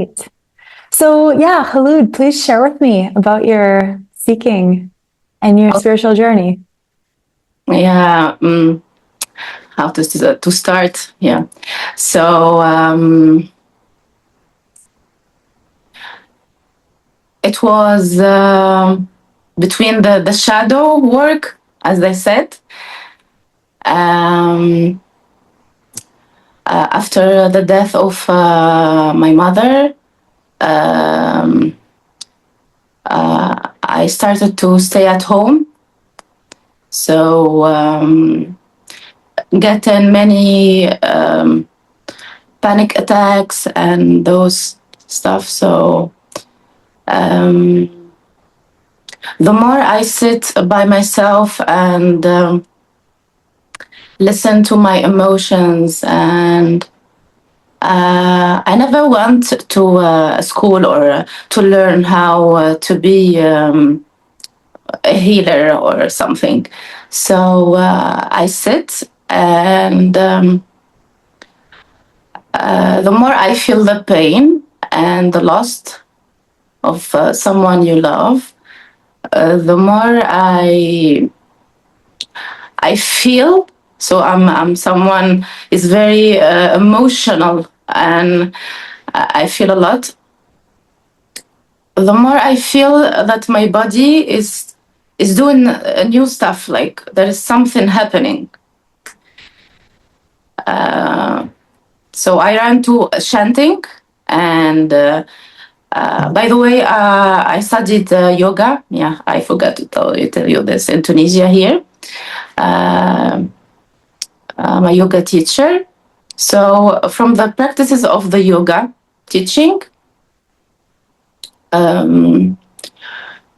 Great. So, yeah, Khouloud, please share with me about your seeking and your spiritual journey. Yeah, how to start? Yeah, so it was between the shadow work, as I said, um, after the death of my mother. Um, I started to stay at home, so getting many panic attacks and those stuff. So the more I sit by myself and listen to my emotions, and I never went to school or to learn how to be a healer or something. So I sit, and the more I feel the pain and the loss of someone you love, the more I feel. So I'm someone is very emotional, and I feel a lot. The more I feel that my body is doing new stuff, like there is something happening. So I ran to chanting, and by the way, I studied yoga. Yeah, I forgot to tell you this in Tunisia here. Uh, I'm a yoga teacher. So from the practices of the yoga teaching, um,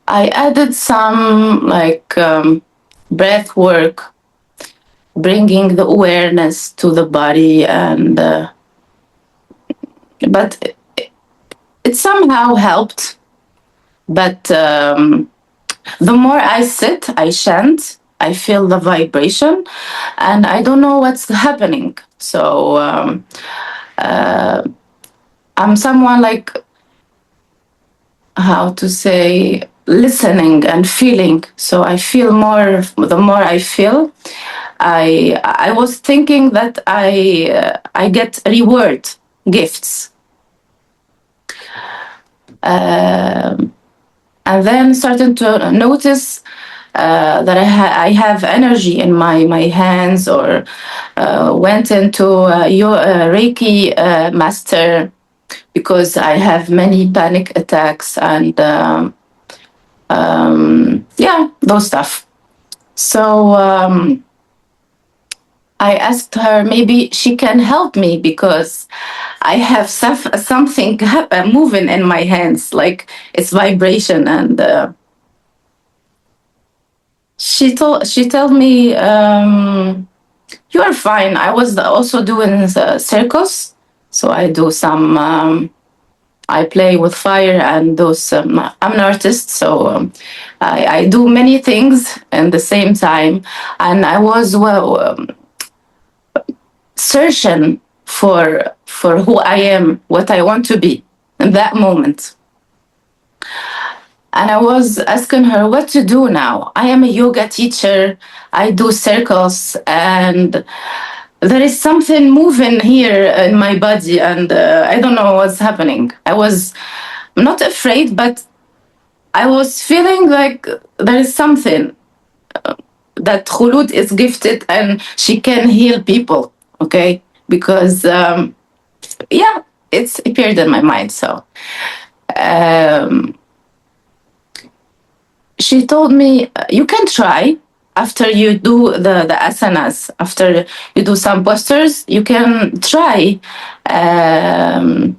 I added some like breath work, bringing the awareness to the body, and but it somehow helped. But the more I sit, I chant, I feel the vibration, and I don't know what's happening. So I'm someone like, how to say, listening and feeling. So I feel more. The more I feel, I was thinking that I get reward gifts, and then starting to notice that I have energy in my hands, or went into your Reiki master, because I have many panic attacks, and yeah, those stuff. So I asked her maybe she can help me, because I have something moving in my hands, like it's vibration, and she told me you are fine. I was also doing the circus, so I do some. I play with fire and those. I'm an artist, so I do many things at the same time, and I was searching for who I am, what I want to be in that moment. And I was asking her what to do now. I am a yoga teacher. I do circles, and there is something moving here in my body, and I don't know what's happening. I was not afraid, but I was feeling like there is something that Khouloud is gifted and she can heal people. Okay, because yeah, it's appeared in my mind. So she told me you can try. After you do the asanas, after you do some postures, you can try in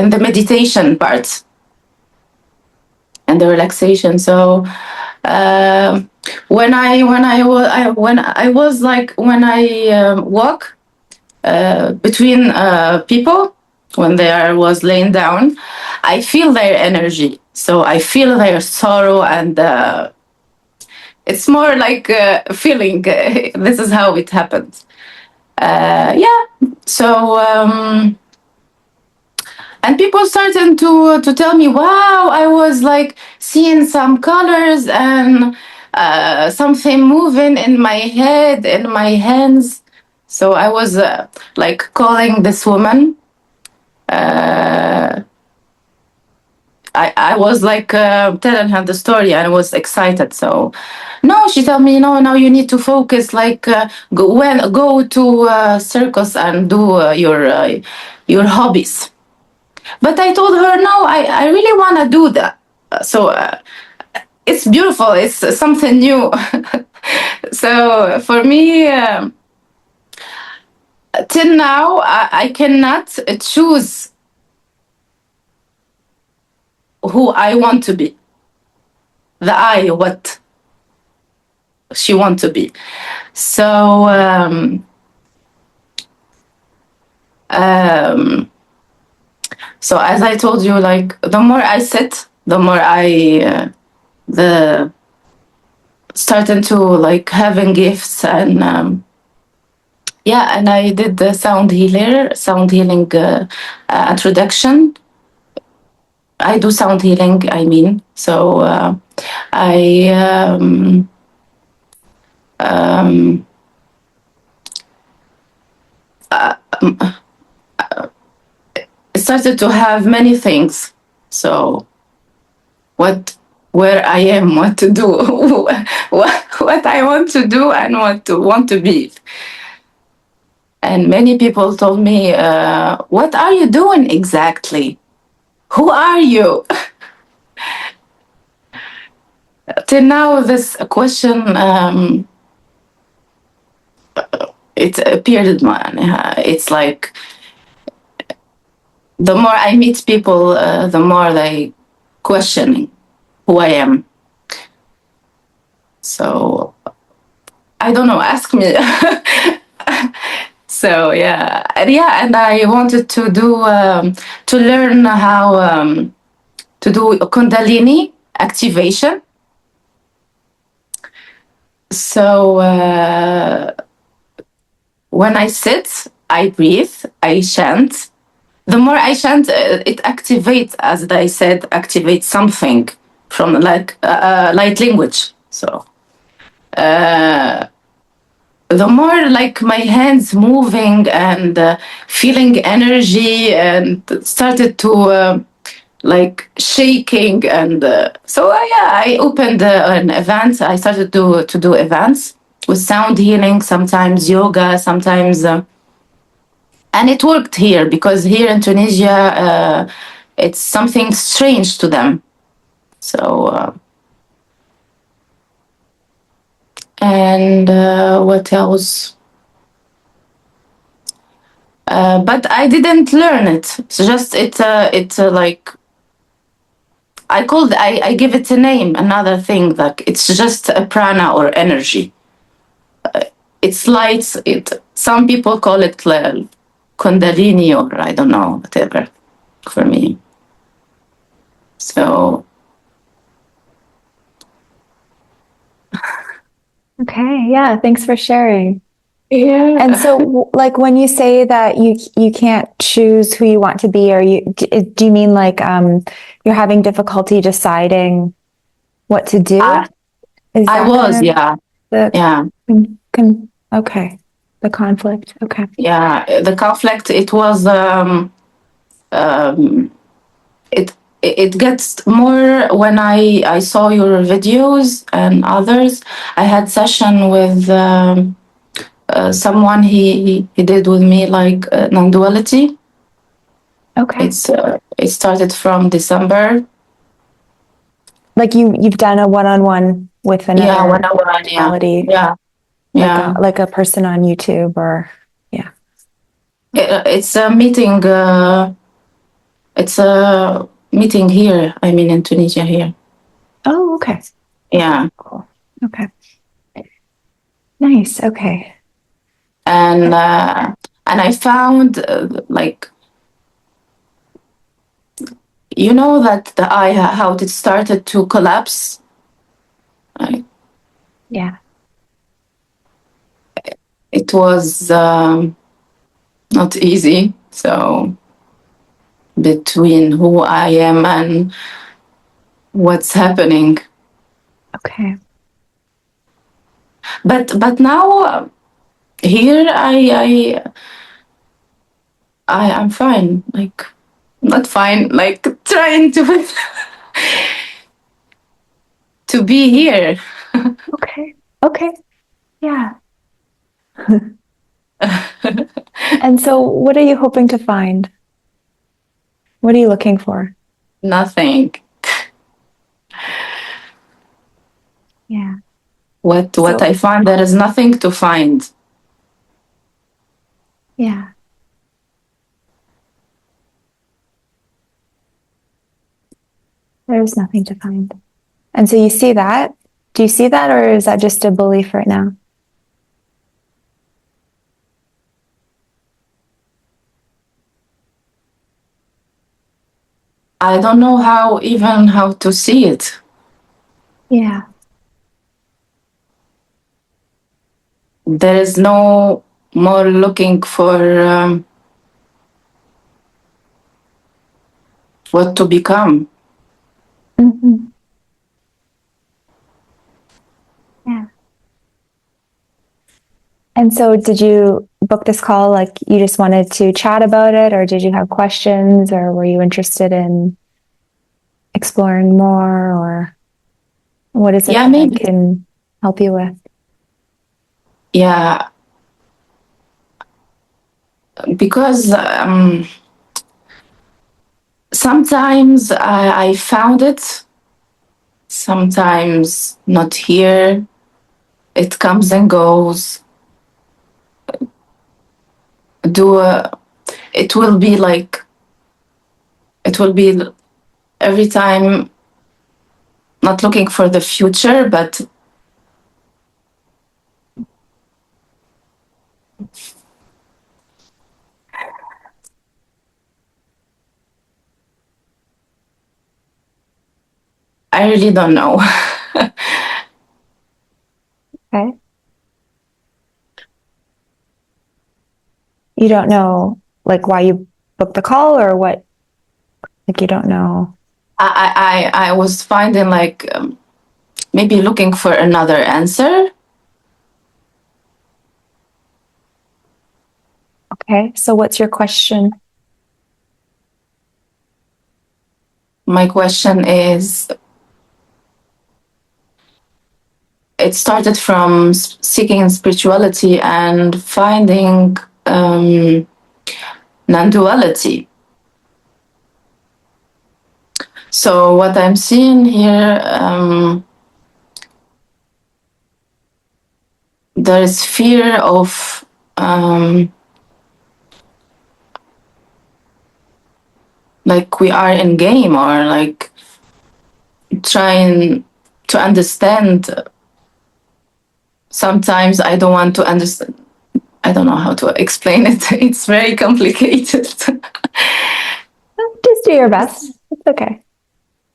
the meditation part and the relaxation. So when I was like, when I walk between people, when they was laying down, I feel their energy. So I feel their sorrow, and it's more like a feeling. This is how it happens. Yeah. So and people started to tell me, wow, I was like seeing some colors and something moving in my head, in my hands. So I was like calling this woman. I was like telling her the story, and I was excited. So, no, she told me, no, now you need to focus. Like, go to circus and do your hobbies. But I told her, no, I really want to do that. So it's beautiful. It's something new. So for me, till now, I cannot choose who I want to be. What she want to be. So so as I told you, like the more I sit, the more I the starting to like having gifts and yeah, and I did the sound healing introduction. I do sound healing, I mean. So I started to have many things. So where I am, what to do, what I want to do, and what to want to be. And many people told me, "What are you doing exactly? Who are you?" Till now, this question it appeared. It's like the more I meet people, the more they questioning who I am. So I don't know. Ask me. So yeah, and I wanted to do to learn how to do Kundalini activation. So when I sit, I breathe, I chant. The more I chant, it activates, as I said, activates something from like light language. So the more like my hands moving and feeling energy and started to like shaking and so yeah, I opened an event. I started to do events with sound healing, sometimes yoga, sometimes and it worked here because here in Tunisia it's something strange to them. So and what else? But I didn't learn it. It's just it's like I give it a name, another thing, like it's just a prana or energy. It's light. It some people call it kundalini or I don't know, whatever. For me, so Okay, yeah, thanks for sharing. yeah. And so, like, when you say that you can't choose who you want to be, or do you mean like you're having difficulty deciding what to do? I, Is I that was, kind of yeah, the yeah, okay, the conflict? Okay. yeah. The conflict. It was um, it it gets more when I saw your videos and others. I had session with someone he did with me like non-duality. Okay. It started from December. Like you've done a one-on-one with Yeah, another 101. Yeah, quality, yeah, yeah. like a person on YouTube or yeah. It's a meeting. It's a meeting here. I mean, in Tunisia here. Oh, okay. Yeah, Cool. Okay. Nice. Okay. and I found like you know that the eye how it started to collapse. Right? Yeah. It was not easy. So between who I am and what's happening. Okay. But now here I'm fine. Like not fine. Like trying to to be here. Okay. Okay. Yeah. And so what are you hoping to find? What are you looking for? Nothing. Yeah. What So, I find, there is nothing to find. yeah. There's nothing to find. And so you see that? Do you see that, or is that just a belief right now? I don't know how to see it. Yeah. There is no more looking for what to become. Hmm. Yeah. And so did you book this call like you just wanted to chat about it, or did you have questions, or were you interested in exploring more, or what is it Yeah, that I maybe. can help you with? Yeah, because sometimes I found it, sometimes not here. It comes and goes. Do it will be like it will be every time not looking for the future, but I really don't know. Okay. You don't know like why you booked the call or what, like you don't know. I was finding like maybe looking for another answer. Okay. So what's your question? My question is, it started from seeking spirituality and finding non-duality. So what I'm seeing here, there is fear of like we are in game or like trying to understand. Sometimes I don't want to understand. I don't know how to explain it. It's very complicated. Just do your best. It's okay.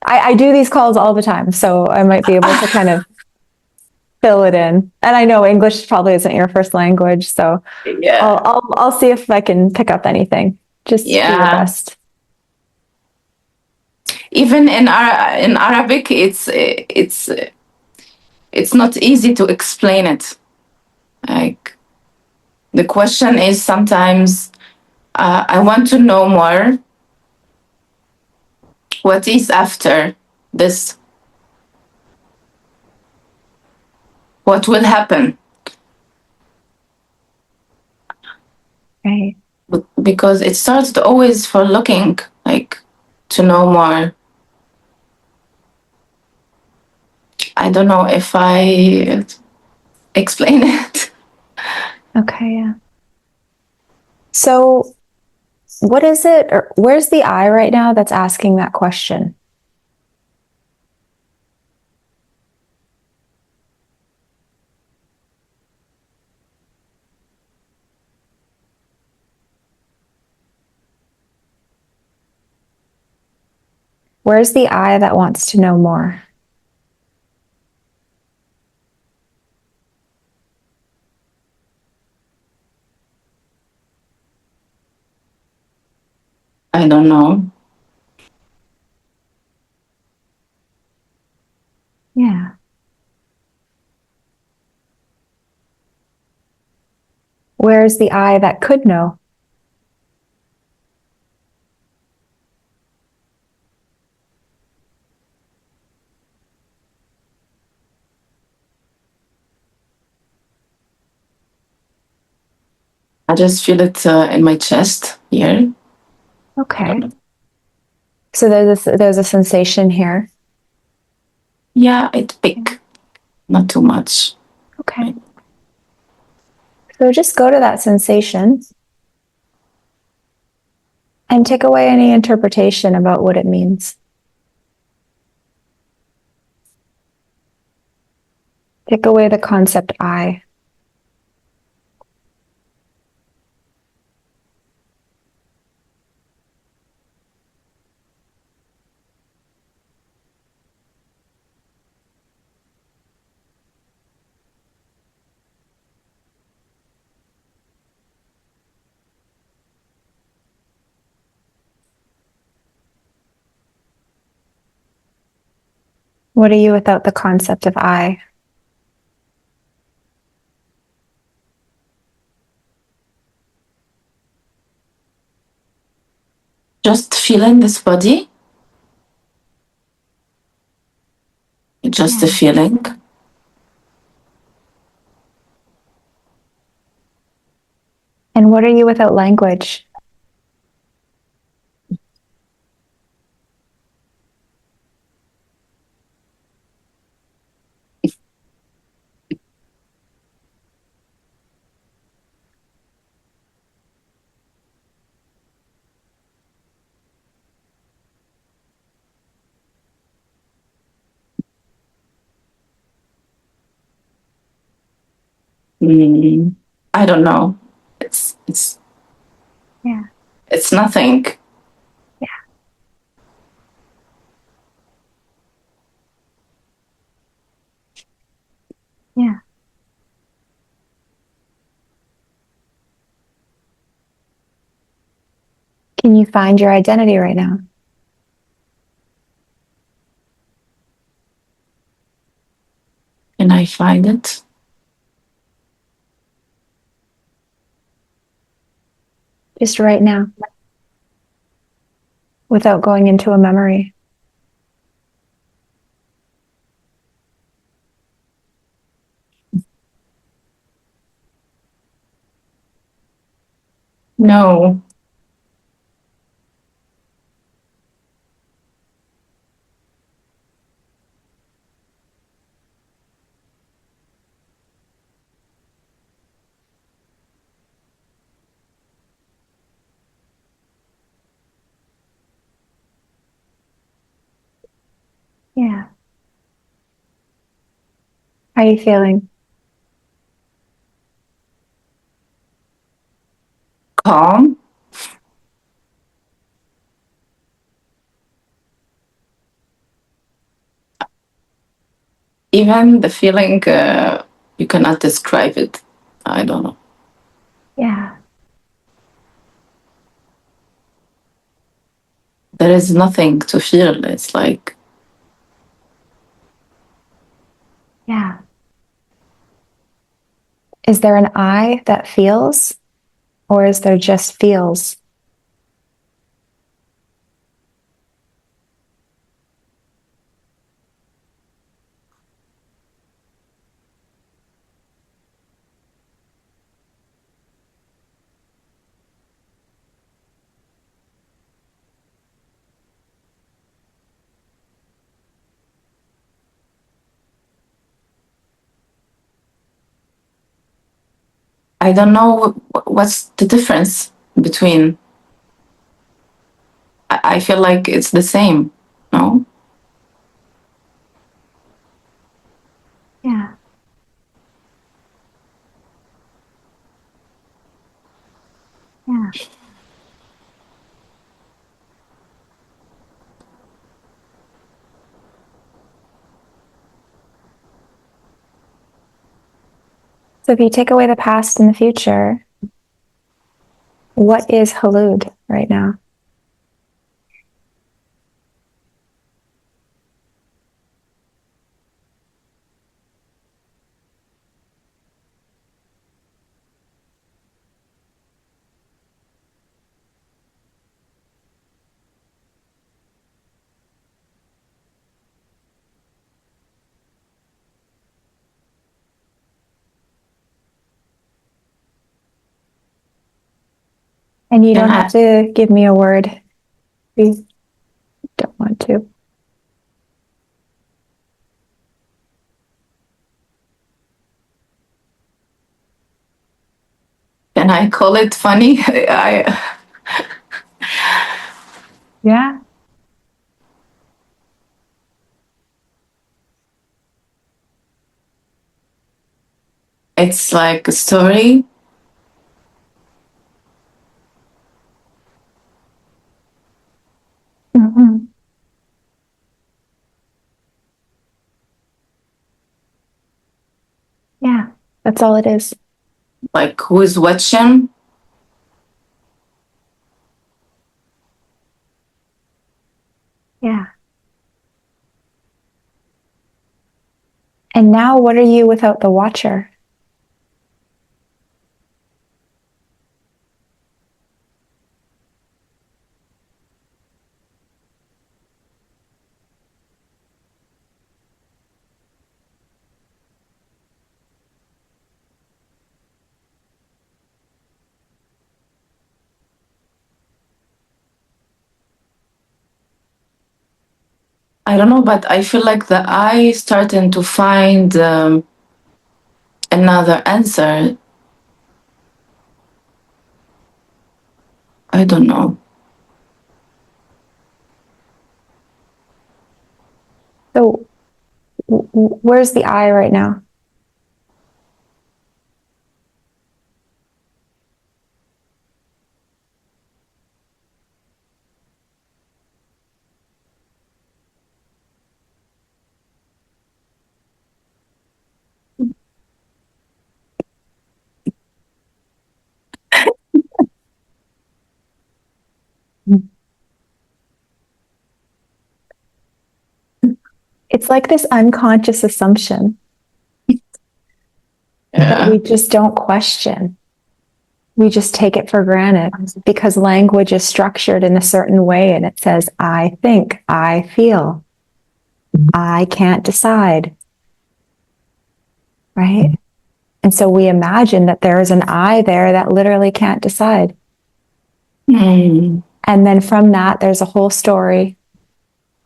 I do these calls all the time, so I might be able to kind of fill it in. And I know English probably isn't your first language, so Yeah. I'll see if I can pick up anything. Just do your Yeah. best. Even in Arabic, it's not easy to explain it. Like the question is sometimes I want to know more. What is after this? What will happen? Right. Because it starts to always for looking like to know more. I don't know if I explain it. Okay, yeah. So what is it, or where's the I right now that's asking that question? Where's the I that wants to know more? I don't know. Yeah. Where's the I that could know? I just feel it in my chest here. Okay. So there's a sensation here. Yeah, it's big, not too much. Okay. So just go to that sensation and take away any interpretation about what it means. Take away the concept I. What are you without the concept of I? Just feeling this body, just the feeling. And what are you without language? I don't know. It's Yeah. it's nothing. Yeah. Yeah. Can you find your identity right now? Can I find it? Just right now, without going into a memory. No. Yeah. How are you feeling? Calm. Even the feeling, you cannot describe it. I don't know. Yeah. There is nothing to feel. It's like, Yeah. Is there an I that feels, or is there just feels? I don't know what's the difference between. I feel like it's the same. No? Yeah. Yeah. So if you take away the past and the future, what is Khouloud right now? And you don't Can have to give me a word if you don't want to. can I call it funny? Yeah. It's like a story. Mhm. Yeah. That's all it is. Like who's watching? Yeah. And now, what are you without the watcher? I don't know, but I feel like the eye starting to find another answer. I don't know. So, where's the I right now? It's like this unconscious assumption that we just don't question. We just take it for granted because language is structured in a certain way and it says, I think, I feel, I can't decide. Right? And so we imagine that there is an I there that literally can't decide. Mm. And then from that, there's a whole story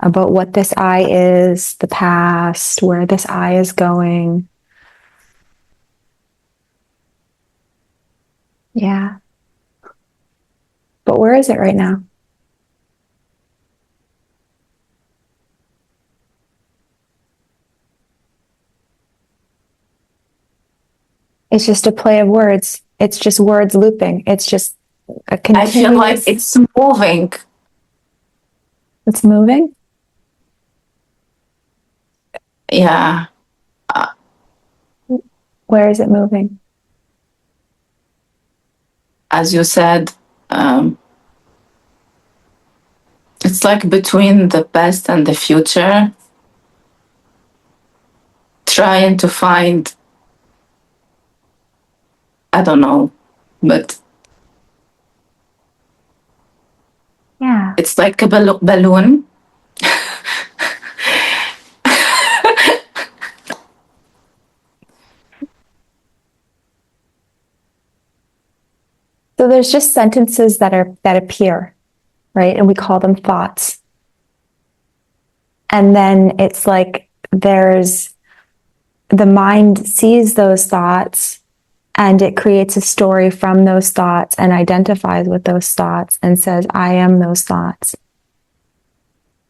about what this I is, the past, where this I is going. Yeah. But where is it right now? It's just a play of words. It's just words looping. It's just a I feel like continuous. it's moving. It's moving. Yeah. Where is it moving? As you said, it's like between the past and the future, trying to find, I don't know, but Yeah. it's like a balloon. So there's just sentences that appear, right? And we call them thoughts. And then it's like there's the mind sees those thoughts and it creates a story from those thoughts and identifies with those thoughts and says, I am those thoughts.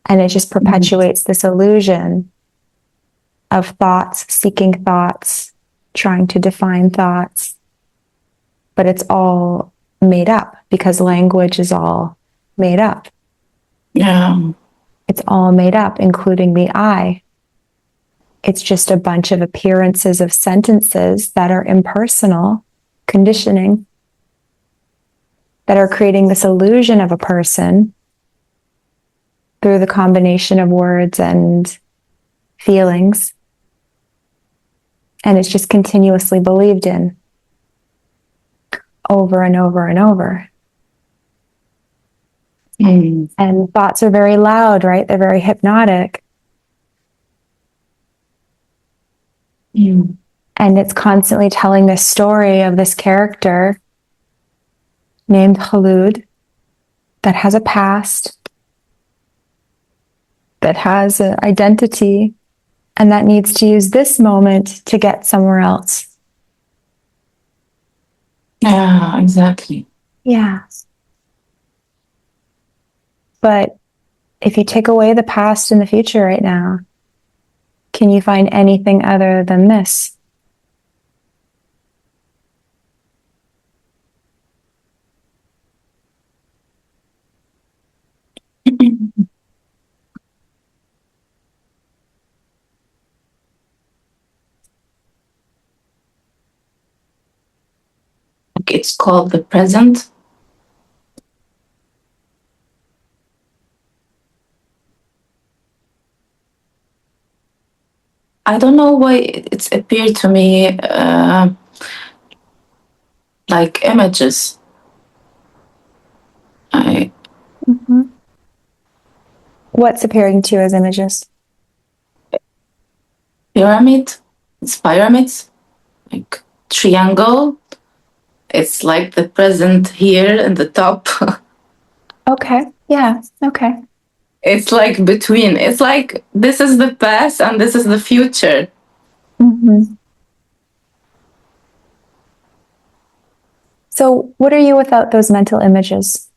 And it just perpetuates this illusion of thoughts, seeking thoughts, trying to define thoughts. But it's all made up because language is all made up. Yeah. It's all made up, including the I. It's just a bunch of appearances of sentences that are impersonal, conditioning, that are creating this illusion of a person through the combination of words and feelings. And it's just continuously believed in over and over and over. Mm. And thoughts are very loud, right? They're very hypnotic. Mm. And it's constantly telling this story of this character named Khouloud that has a past, that has an identity, and that needs to use this moment to get somewhere else. Yeah, exactly. Yeah. But if you take away the past and the future right now, can you find anything other than this? It's called the present. I don't know why it's appeared to me like images. Mm-hmm. What's appearing to you as images? Pyramid. It's pyramids, like triangle. It's like the present here in the top. Okay. Yeah. Okay. It's like between. It's like this is the past and this is the future. Mm-hmm. So, what are you without those mental images?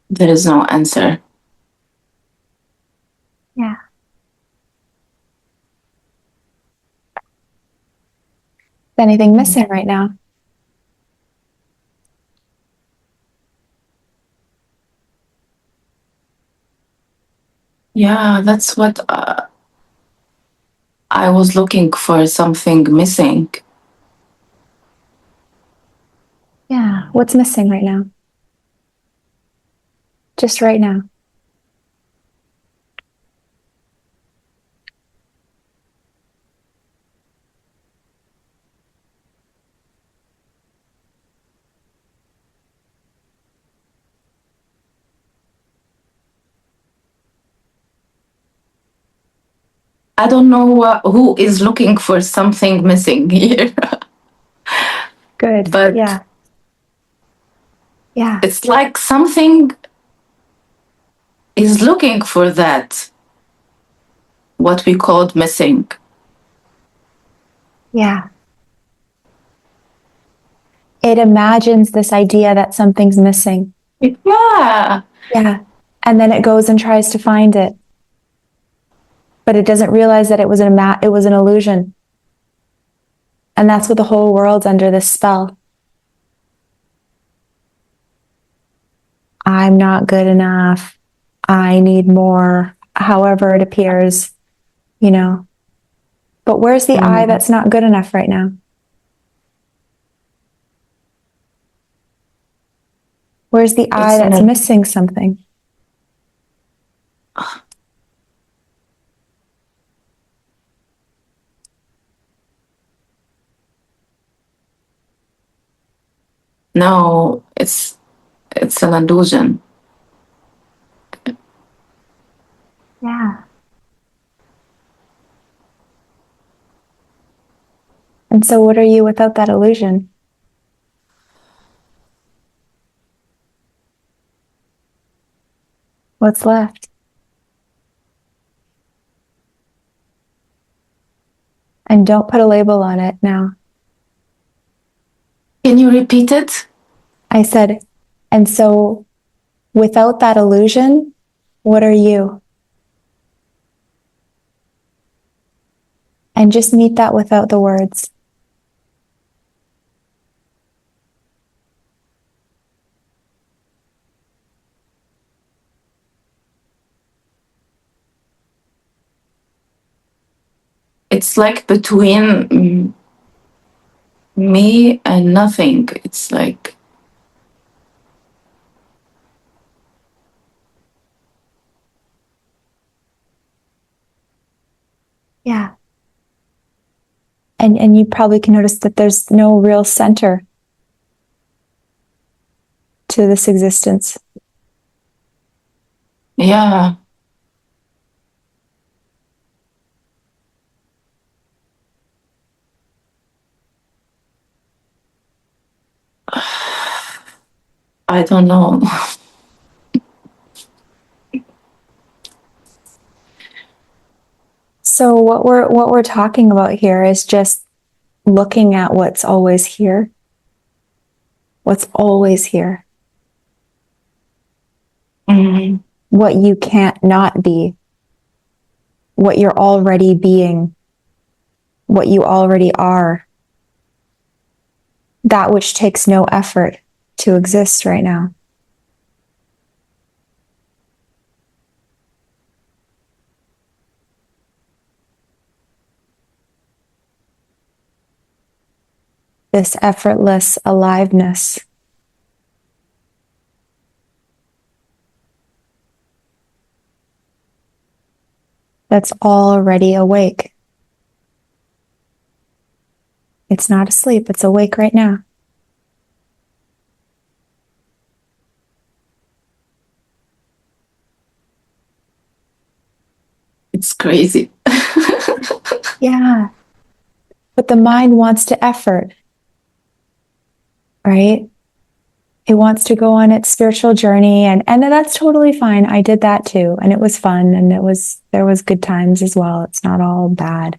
There is no answer. Yeah. Is anything missing right now? Yeah, that's what I was looking for, something missing. Yeah. What's missing right now? Just right now. I don't know who is looking for something missing here. Good. But yeah. Yeah. It's like something is looking for that, what we called missing. Yeah. It imagines this idea that something's missing. Yeah. Yeah. And then it goes and tries to find it. But it doesn't realize that it was it was an illusion. And that's what the whole world's under, this spell. I'm not good enough. I need more, however it appears, you know. But where's the I that's not good enough right now? Where's the I that's missing something? No, it's an illusion. Yeah. And so what are you without that illusion? What's left? And don't put a label on it now. Can you repeat it? I said, and so without that illusion, what are you? And just meet that without the words. It's like between me and nothing. It's like Yeah. And you probably can notice that there's no real center to this existence. Yeah. I don't know. So what we're talking about here is just looking at what's always here. What's always here. Mm-hmm. What you can't not be. What you're already being. What you already are. That which takes no effort to exist right now. This effortless aliveness. That's already awake. It's not asleep, it's awake right now. It's crazy. Yeah. But the mind wants to effort, right? It wants to go on its spiritual journey, and that's totally fine. I did that too, and it was fun, and there was good times as well. It's not all bad.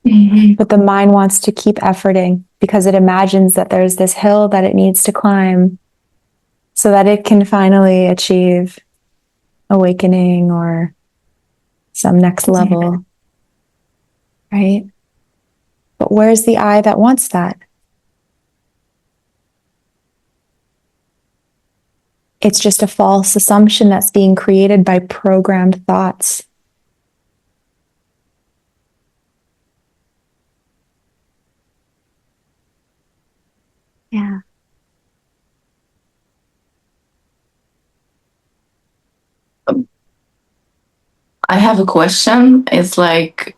Mm-hmm. But the mind wants to keep efforting because it imagines that there's this hill that it needs to climb so that it can finally achieve awakening or some next level, right? But where's the I that wants that? It's just a false assumption that's being created by programmed thoughts. Yeah. I have a question. It's like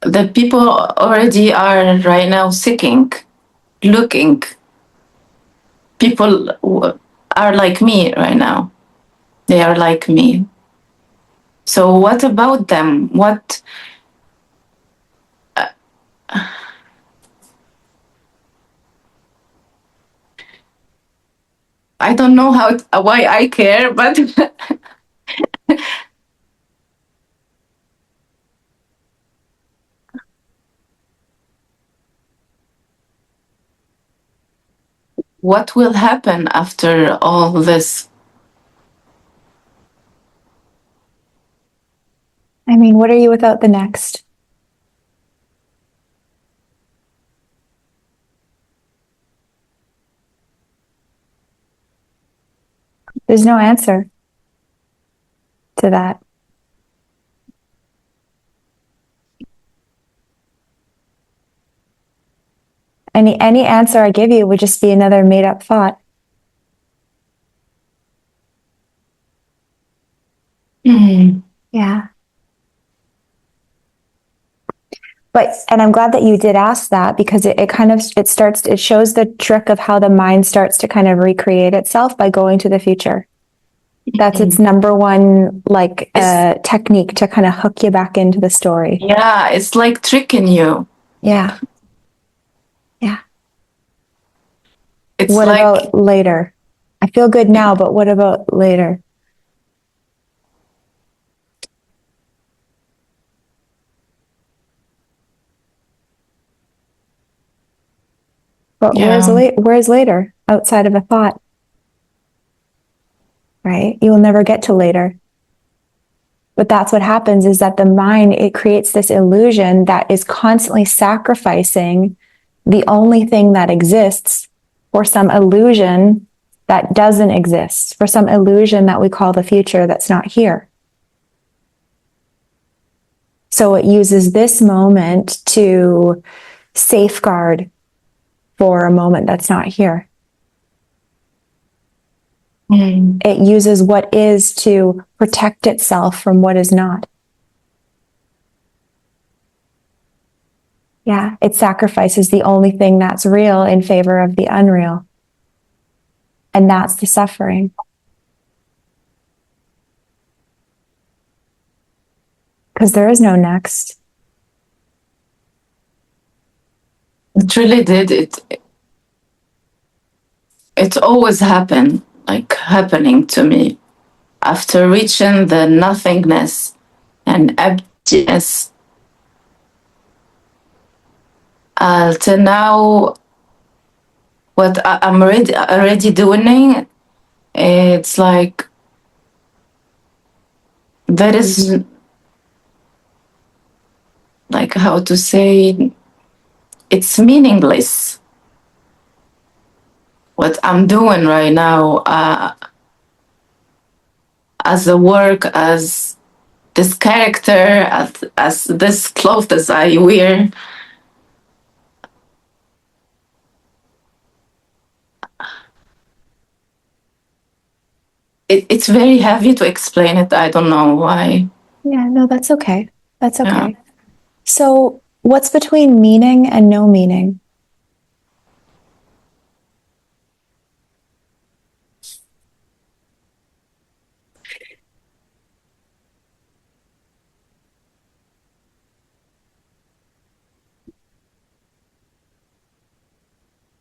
the people already are right now seeking, looking. People are like me right now. They are like me. So what about them? What I don't know why I care, but what will happen after all this? I mean, what are you without the next? There's no answer to that. Any answer I give you would just be another made up thought. Mm. Yeah. But, and I'm glad that you did ask that because it kind of, it shows the trick of how the mind starts to kind of recreate itself by going to the future. That's its number one, like, technique to kind of hook you back into the story. Yeah, it's like tricking you. Yeah. Yeah. It's What like, about later? I feel good now, but what about later? But yeah. where's later outside of a thought? Right? You will never get to later. But that's what happens is that the mind, it creates this illusion that is constantly sacrificing the only thing that exists for some illusion that doesn't exist, for some illusion that we call the future that's not here. So it uses this moment to safeguard for a moment that's not here. Mm. It uses what is to protect itself from what is not. Yeah, it sacrifices the only thing that's real in favor of the unreal. And that's the suffering. Because there is no next. It really did. It always happened, like happening to me. After reaching the nothingness and emptiness, till now, what I'm already doing, it's like there is, like, how to say, it's meaningless. What I'm doing right now, as a work, as this character, as this clothes I wear, it's very heavy to explain it. I don't know why. Yeah, no, that's okay. That's okay. Yeah. So, what's between meaning and no meaning?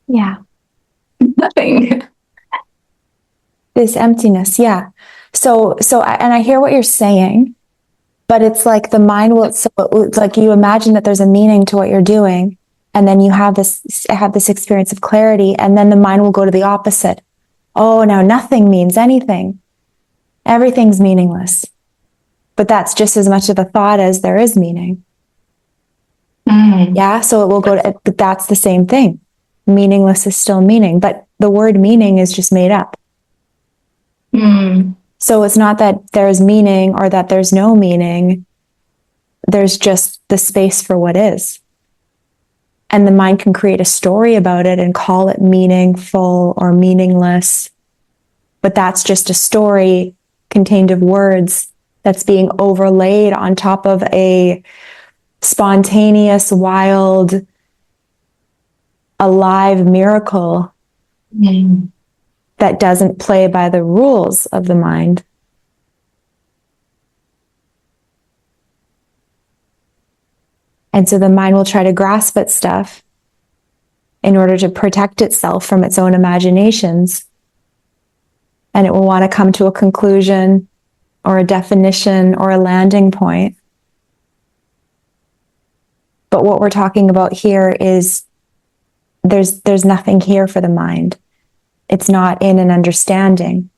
Yeah. Nothing. This emptiness. Yeah. And I hear what you're saying, but it's like the mind will, so it's like you imagine that there's a meaning to what you're doing. And then you have this experience of clarity. And then the mind will go to the opposite. Oh, now nothing means anything. Everything's meaningless. But that's just as much of a thought as there is meaning. Mm. Yeah. So it will go to, that's the same thing. Meaningless is still meaning, but the word meaning is just made up. Mm. So it's not that there's meaning or that there's no meaning. There's just the space for what is. And the mind can create a story about it and call it meaningful or meaningless. But that's just a story contained of words that's being overlaid on top of a spontaneous, wild, alive miracle that doesn't play by the rules of the mind. And so the mind will try to grasp at stuff in order to protect itself from its own imaginations. And it will want to come to a conclusion or a definition or a landing point. But what we're talking about here is there's nothing here for the mind. It's not in an understanding.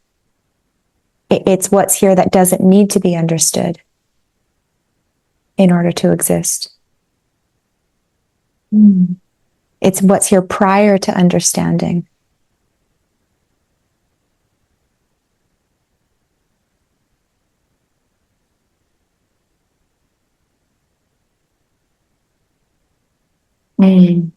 It's what's here that doesn't need to be understood in order to exist. Mm. It's what's here prior to understanding. Mm.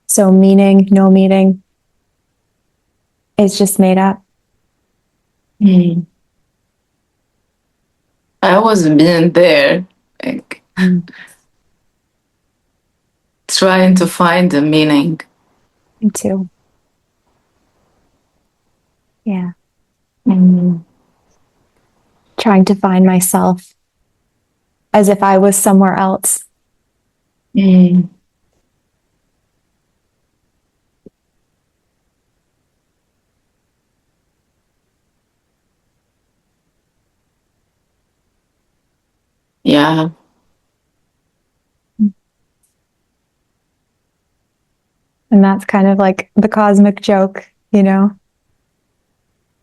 So meaning, no meaning, is just made up. Mm. I was being there, like, trying to find the meaning. Me too. Yeah. Mm. Trying to find myself as if I was somewhere else. Mm. Yeah. And that's kind of like the cosmic joke, you know?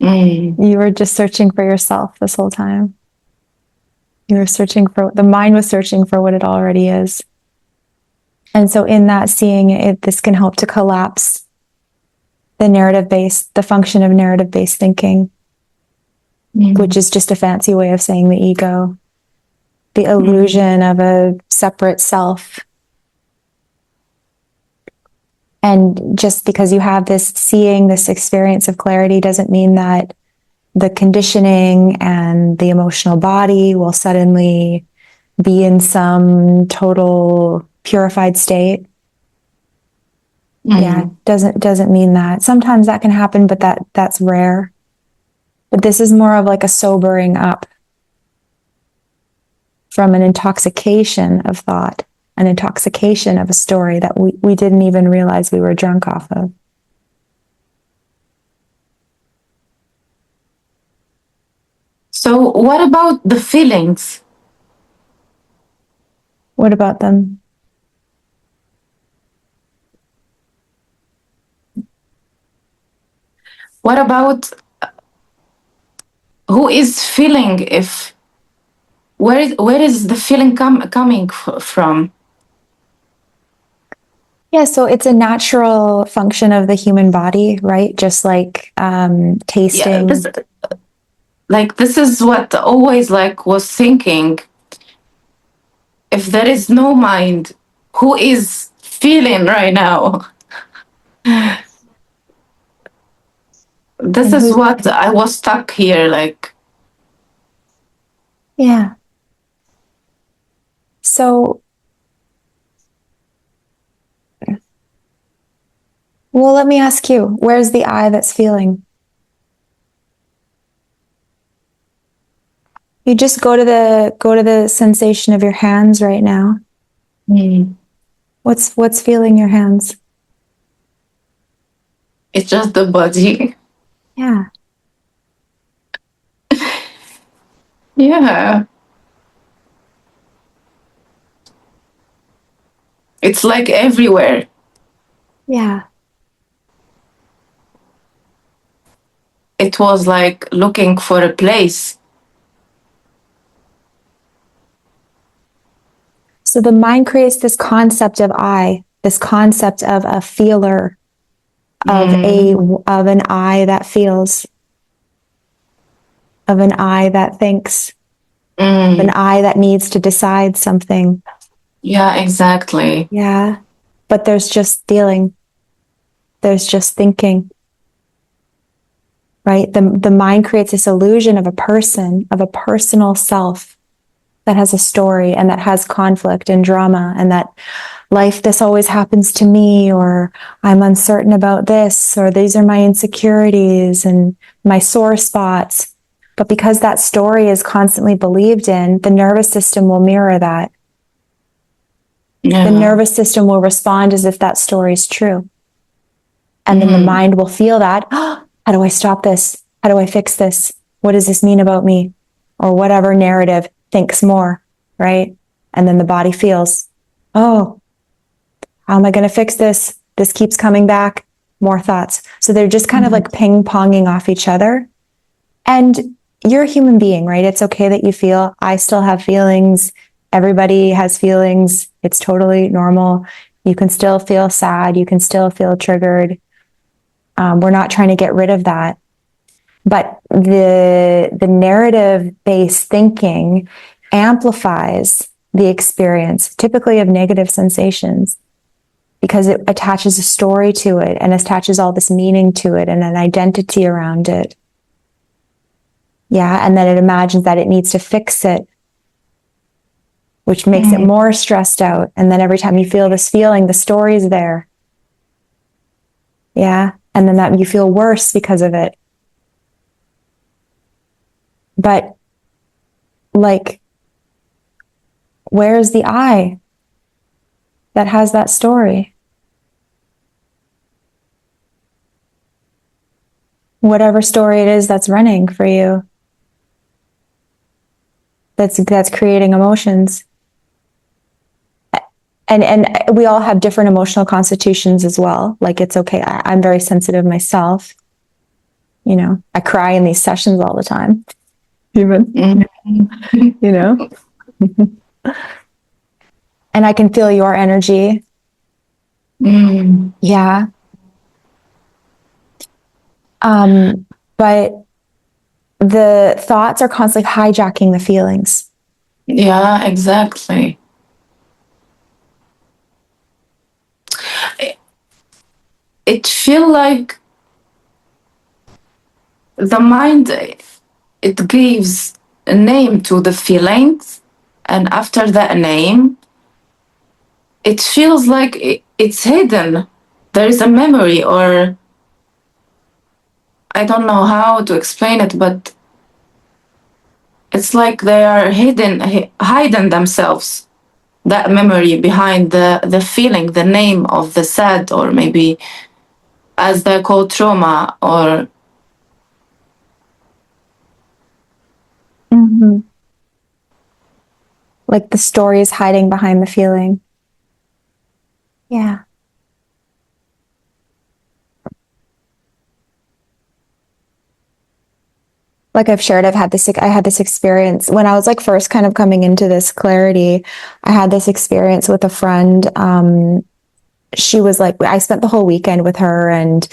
Mm. You were just searching for yourself this whole time. You were searching for, the mind was searching for what it already is. And so in that seeing it, this can help to collapse the function of narrative-based thinking, which is just a fancy way of saying the ego. the illusion of a separate self. And just because you have this seeing, this experience of clarity doesn't mean that the conditioning and the emotional body will suddenly be in some total purified state. Yeah, doesn't mean that. Sometimes that can happen, but that's rare. But this is more of like a sobering up from an intoxication of thought, an intoxication of a story that we didn't even realize we were drunk off of. So, what about the feelings? What about them? What about who is feeling? If where is the feeling coming from? Yeah, so it's a natural function of the human body, right? Just like Yeah, tasting. this is what always like was thinking. If there is no mind, who is feeling right now? Yeah. This And is who's, what I was stuck here. Like, yeah. So, well, let me ask you, where's the I that's feeling? You just go to the sensation of your hands right now. What's feeling your hands? it's just the body. Yeah. Yeah. It's like everywhere. Yeah. It was like looking for a place. So the mind creates this concept of I, this concept of a feeler, of an I that feels, of an I that thinks, of an I that needs to decide something. Yeah, exactly. Yeah. But there's just feeling. There's just thinking. Right? The mind creates this illusion of a person, of a personal self that has a story and that has conflict and drama, and that life, this always happens to me, or I'm uncertain about this, or these are my insecurities and my sore spots. But because that story is constantly believed in, the nervous system will mirror that. Yeah. The nervous system will respond as if that story is true. And then the mind will feel that, oh, how do I stop this? How do I fix this? What does this mean about me? Or whatever narrative thinks more, right? And then the body feels, oh, how am I going to fix this? This keeps coming back, more thoughts. So they're just kind of like ping ponging off each other. And you're a human being, right? It's okay that you feel. I still have feelings. Everybody has feelings. It's totally normal. You can still feel sad. You can still feel triggered. We're not trying to get rid of that. But the narrative based thinking amplifies the experience, typically of negative sensations, because it attaches a story to it and attaches all this meaning to it and an identity around it. Yeah, and then it imagines that it needs to fix it, which makes it more stressed out. And then every time you feel this feeling, the story is there. Yeah, and then that you feel worse because of it. But like, where's the I that has that story? Whatever story it is that's running for you, that's creating emotions. And we all have different emotional constitutions as well. Like, it's okay. I'm very sensitive myself. You know, I cry in these sessions all the time. Even, you know, and I can feel your energy. Yeah. But the thoughts are constantly hijacking the feelings. Yeah, exactly. It feel like the mind, it gives a name to the feelings, and after that name, it feels like it's hidden. There is a memory, or I don't know how to explain it, but it's like they are hidden themselves. That memory behind the feeling, the name of the sad, or maybe as they call trauma, or Mm-hmm. Like the story is hiding behind the feeling. Yeah. Like I've shared, I had this experience when I was like first kind of coming into this clarity. I had this experience with a friend. She was like, I spent the whole weekend with her, and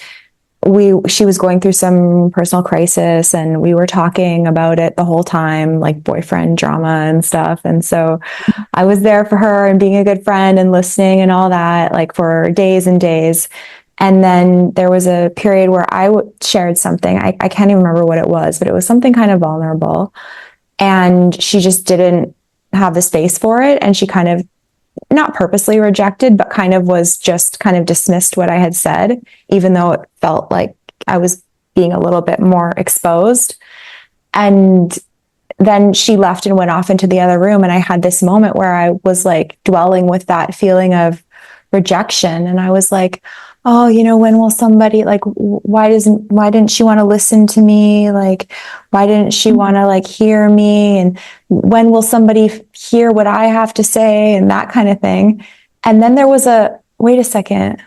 she was going through some personal crisis, and we were talking about it the whole time, like boyfriend drama and stuff. And so I was there for her and being a good friend and listening and all that, like for days and days. And then there was a period where shared something. I can't even remember what it was, but it was something kind of vulnerable. And she just didn't have the space for it. And she kind of not purposely rejected, but kind of was just kind of dismissed what I had said, even though it felt like I was being a little bit more exposed. And then she left and went off into the other room. And I had this moment where I was like dwelling with that feeling of rejection. And I was like, oh, when will somebody like, why didn't she want to listen to me? Like, why didn't she want to like hear me? And when will somebody hear what I have to say? And that kind of thing. And then there was wait a second,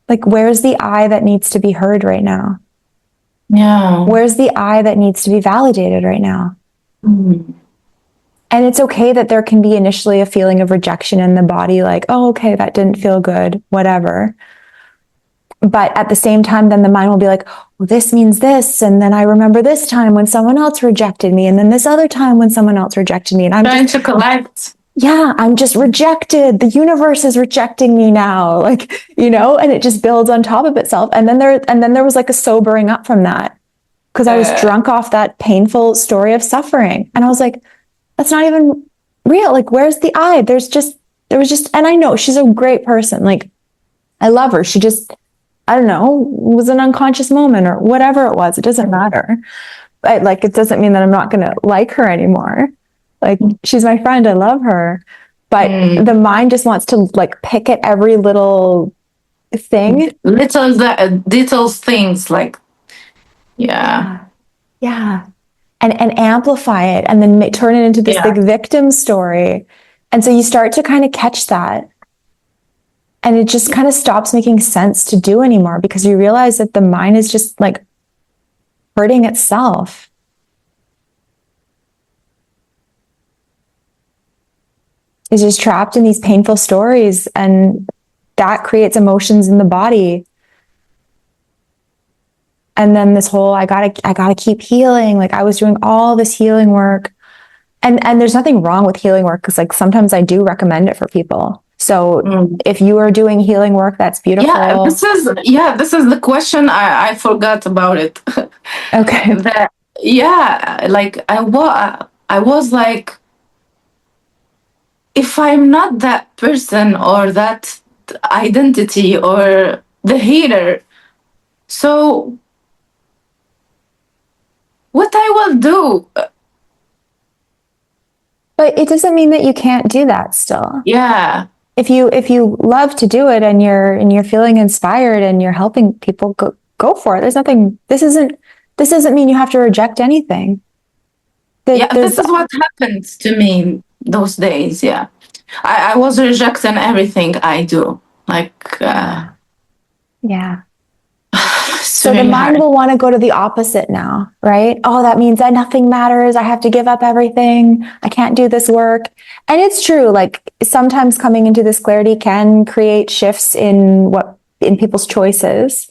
like, where's the I that needs to be heard right now? yeah. Where's the I that needs to be validated right now? Mm. And it's okay that there can be initially a feeling of rejection in the body, like, oh, okay, that didn't feel good, whatever. But at the same time, then the mind will be like, well, this means this. And then I remember this time when someone else rejected me. And then this other time when someone else rejected me. And I'm Trying to collect. yeah, I'm just rejected. The universe is rejecting me now. Like, and it just builds on top of itself. And then there was like a sobering up from that, because I was drunk off that painful story of suffering. And I was like, that's not even real. Like, where's the I? There was just, and I know she's a great person. Like, I love her. She just, I don't know, was an unconscious moment or whatever it was. It doesn't matter. Like, it doesn't mean that I'm not going to like her anymore. Like, she's my friend. I love her. But the mind just wants to like pick at every little thing. Little things like, yeah. Yeah. And amplify it and then turn it into this big victim story. And so you start to kind of catch that. And it just kind of stops making sense to do anymore, because you realize that the mind is just like hurting itself. It's just trapped in these painful stories, and that creates emotions in the body. And then this whole, I gotta keep healing. Like, I was doing all this healing work, and there's nothing wrong with healing work, because like sometimes I do recommend it for people. So if you are doing healing work, that's beautiful. This is the question. I forgot about it. Okay. Like I was like, if I'm not that person or that identity or the healer, so what I will do? But it doesn't mean that you can't do that still. Yeah. If you love to do it, and you're feeling inspired and you're helping people, go for it. There's nothing. This doesn't mean you have to reject anything. This is what happened to me those days. Yeah, I was rejecting everything I do. Like, yeah. So the mind will want to go to the opposite now, right? Oh, that means that nothing matters. I have to give up everything. I can't do this work. And it's true. Like, sometimes coming into this clarity can create shifts in people's choices.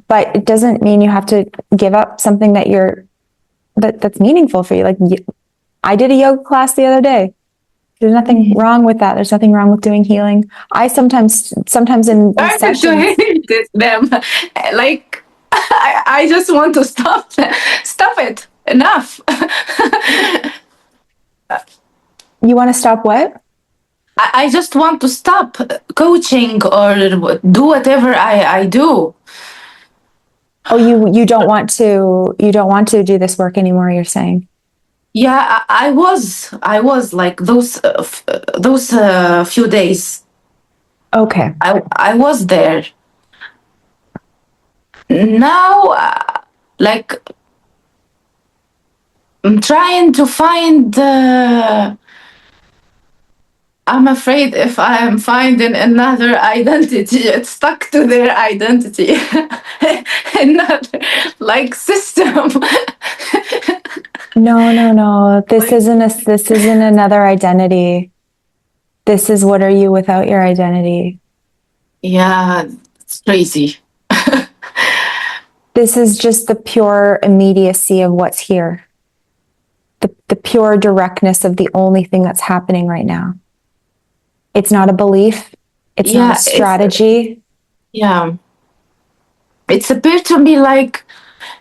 But it doesn't mean you have to give up something that's meaningful for you. Like, I did a yoga class the other day. There's nothing wrong with that. There's nothing wrong with doing healing. I sometimes in Started to sessions, hate them. Like I just want to stop it. Enough. you want to stop what? I just want to stop coaching or do whatever I do. Oh, you don't want to do this work anymore, you're saying. Yeah, I was like those few days. Okay. I was there. Now, like I'm trying to find. I'm afraid if I am finding another identity, it's stuck to their identity, another like system. No, no, no. Like, This isn't another identity. This is what are you without your identity? yeah, it's crazy. This is just the pure immediacy of what's here. The pure directness of the only thing that's happening right now. It's not a belief. It's not a Yeah, it's strategy. yeah. It's appeared to me like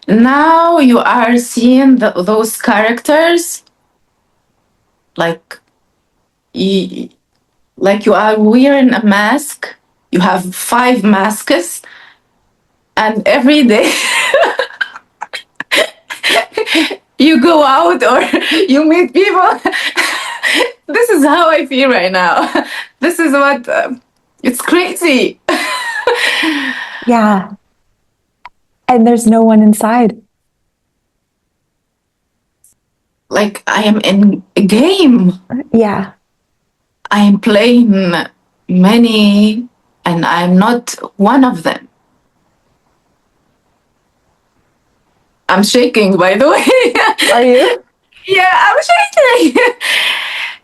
now you are seeing those characters like you, like you are wearing a mask. You have 5 masks, and every day you go out or you meet people. This is how I feel right now. This is what it's crazy. Yeah. And there's no one inside. Like I am in a game. Yeah. I am playing many, and I'm not one of them. I'm shaking, by the way. Are you? Yeah, I'm shaking.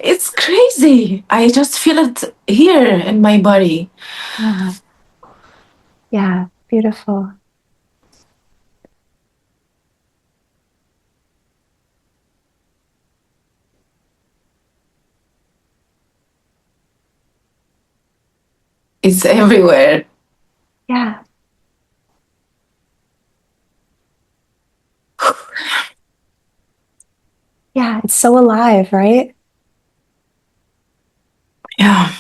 It's crazy. I just feel it here in my body. Yeah. Yeah. Beautiful. It's everywhere. Yeah. Yeah. It's so alive, right? Yeah.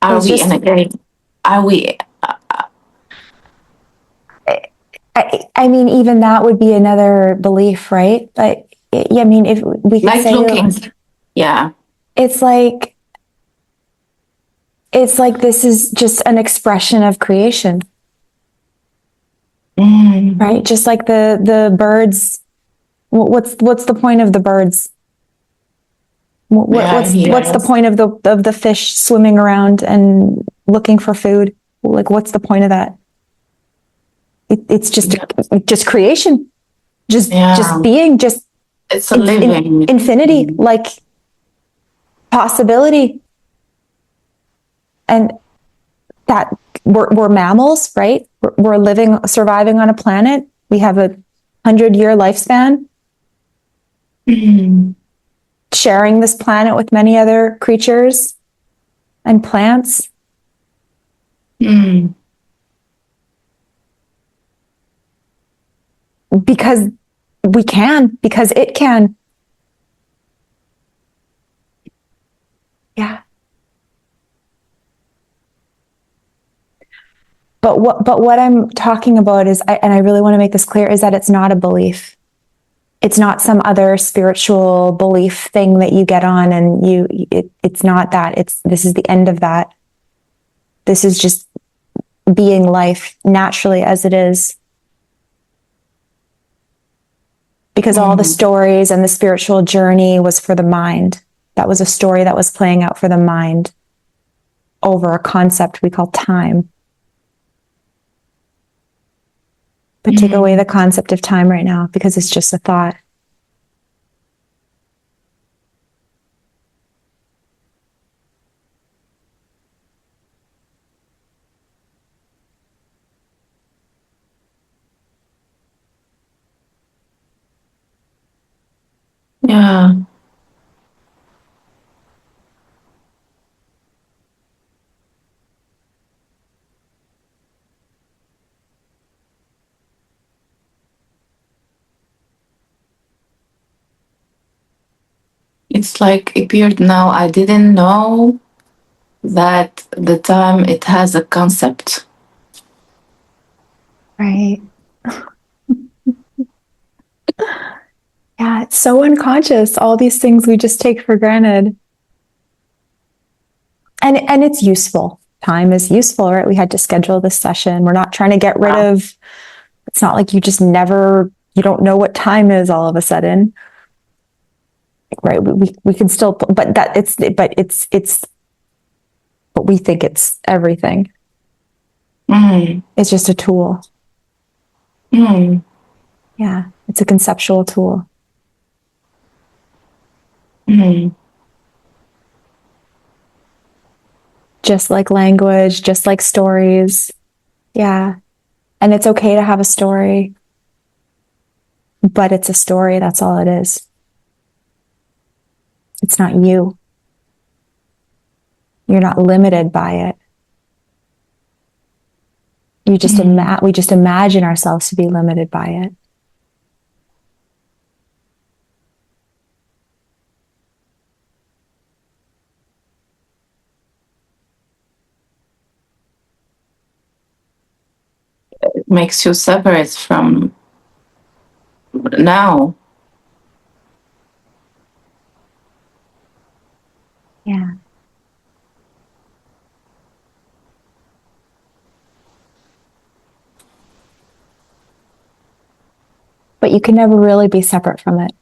Are It's we in just, a game? Are we I mean, even that would be another belief, right? But I mean, if we could like say, looking? Yeah. it's like, it's like this is just an expression of creation, Mm. right? Just like the birds. What's the point of the birds? Yeah, What's the yes. point of the fish swimming around and looking for food? Like, what's the point of that? It's Yeah. just creation, just Yeah. being, just It's a living. infinity, like possibility, and that we're mammals, right? We're living, surviving on a planet. We have a 100-year lifespan, Mm. sharing this planet with many other creatures and plants Mm. because we can, because it can. Yeah. But what I'm talking about is, and I really want to make this clear, is that it's not a belief. It's not some other spiritual belief thing that you get on and it's not that. This is the end of that. This is just being life naturally as it is. Because all the Mm. stories and the spiritual journey was for the mind. That was a story that was playing out for the mind over a concept we call time. But take away the concept of time right now because it's just a thought. Yeah. It's like appeared now. I didn't know that the time it has a concept. Right. Yeah, it's so unconscious. All these things we just take for granted. And it's useful. Time is useful, right? We had to schedule this session. We're not trying to get rid of, it's not like you just never, you don't know what time is all of a sudden. Right. We can still, but but we think it's everything. It's just a tool. Yeah. It's a conceptual tool. Just like language, just like stories. Yeah. And it's okay to have a story, but it's a story. That's all it is. It's not you. You're not limited by it. We just imagine ourselves to be limited by it. It makes you separate from now. Yeah. But you can never really be separate from it.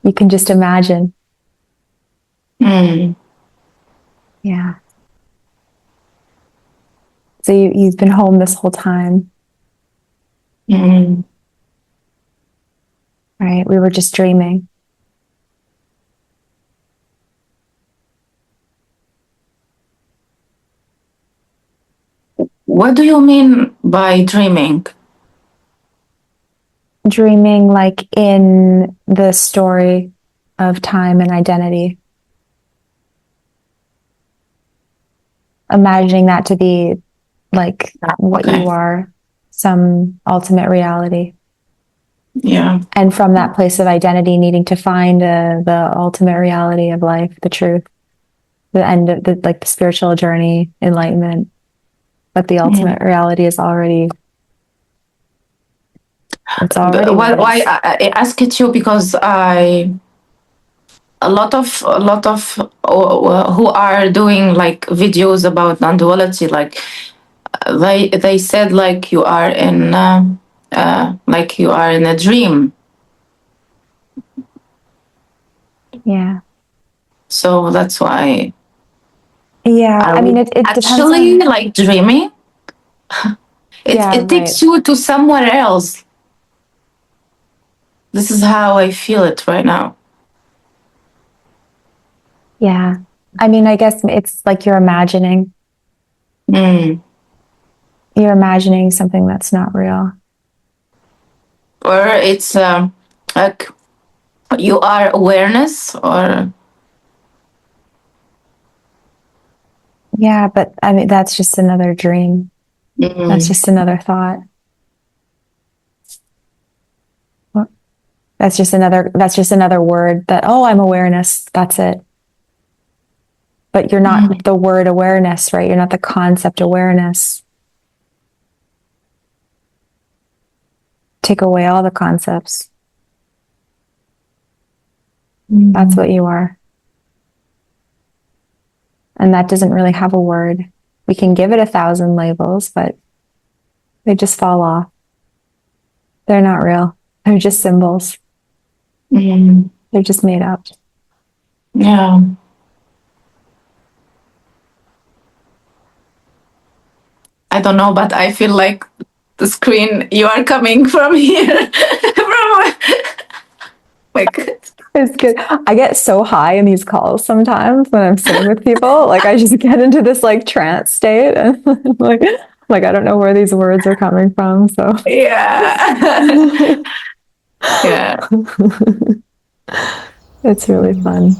You can just imagine. Yeah. So you've been home this whole time. Right? We were just dreaming. What do you mean by dreaming? Dreaming like in the story of time and identity. Imagining that to be like what you are, some ultimate reality. Yeah. And from that place of identity, needing to find the ultimate reality of life, the truth, the end of the spiritual journey, enlightenment. But the ultimate reality is already. It's already. Why I asked you because a lot of who are doing like videos about non-duality, like they said like you are in like you are in a dream. Yeah. So that's why. Yeah, I mean, it actually depends on, like dreaming. It takes you to somewhere else. This is how I feel it right now. Yeah. I mean, I guess it's like you're imagining. You're imagining something that's not real. Or it's like you are awareness or. Yeah, but I mean, that's just another dream. That's just another thought. That's just another word that, oh, I'm awareness. That's it. But you're not the word awareness, right? You're not the concept awareness. Take away all the concepts. That's what you are. And that doesn't really have a word. We can give it 1,000 labels, but they just fall off. They're not real. They're just symbols. They're just made up. Yeah. I don't know, but I feel like the screen, you are coming from here. It's good. I get so high in these calls sometimes when I'm sitting with people. Like I just get into this like trance state and like I don't know where these words are coming from. So yeah. Yeah. It's really fun.